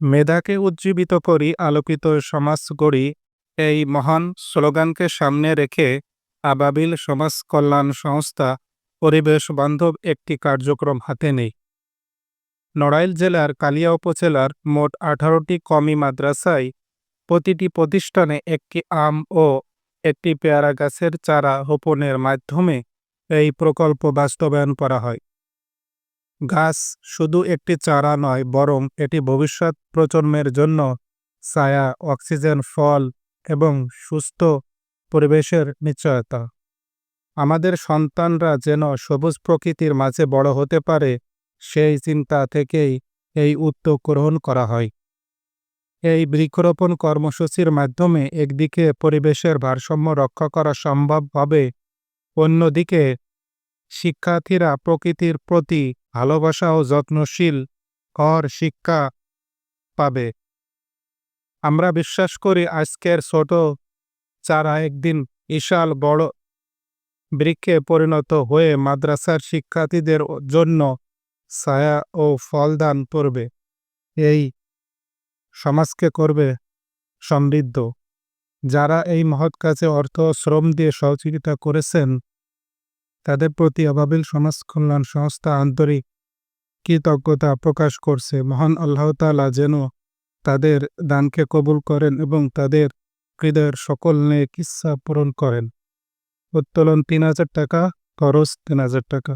মেধাকে উজ্জীবিত করি, আলোকিত সমাজ গড়ি, এই মহান স্লোগানকে সামনে রেখে আবাবিল সমাজ কল্যাণ সংস্থা পরিবেশ বান্ধব একটি কার্যক্রম হাতে নেয়। নড়াইল জেলার কালিয়া উপজেলার মোট 18টি কওমি মাদ্রাসায় প্রতিটি প্রতিষ্ঠানে একটি আম ও একটি পেয়ারা গাছের চারা রোপণের মাধ্যমে এই প্রকল্প বাস্তবায়ন করা হয়। গাছ শুধু একটি চারা নয়, বরং এটি ভবিষ্যৎ প্রজন্মের জন্য ছায়া, অক্সিজেন, ফল এবং সুস্থ পরিবেশের নিশ্চয়তা। আমাদের সন্তানরা যেন সবুজ প্রকৃতির মাঝে বড় হতে পারে, সেই চিন্তা থেকেই এই উদ্যোগ গ্রহণ করা হয়। এই বৃক্ষরোপণ কর্মসূচির মাধ্যমে একদিকে পরিবেশের ভারসাম্য রক্ষা করা সম্ভব হবে, অন্যদিকে শিক্ষার্থীরা প্রকৃতির প্রতি ভালোবাসা ও যত্নশীল হওয়ার শিক্ষা পাবে। আমরা বিশ্বাস করি আজকের ছোট চারা একদিন বিশাল বড় বৃক্ষে পরিণত হয়ে মাদ্রাসার শিক্ষার্থীদের জন্য ছায়া ও ফলদান করবে, এই সমাজকে করবে সমৃদ্ধ। যারা এই মহৎ কাজে অর্থ ও শ্রম দিয়ে সহযোগিতা করেছেন, তাদের প্রতি আবাবিল সমাজ কল্যাণ সংস্থা আন্তরিক কৃতজ্ঞতা প্রকাশ করছে। মহান আল্লাহ তাআলা যেন তাদের দানকে কবুল করেন এবং তাদের হৃদয়ের সকল নেক ইচ্ছা পূরণ করেন। উত্তোলন ৩,০০০ টাকা, খরচ ৩,০০০ টাকা।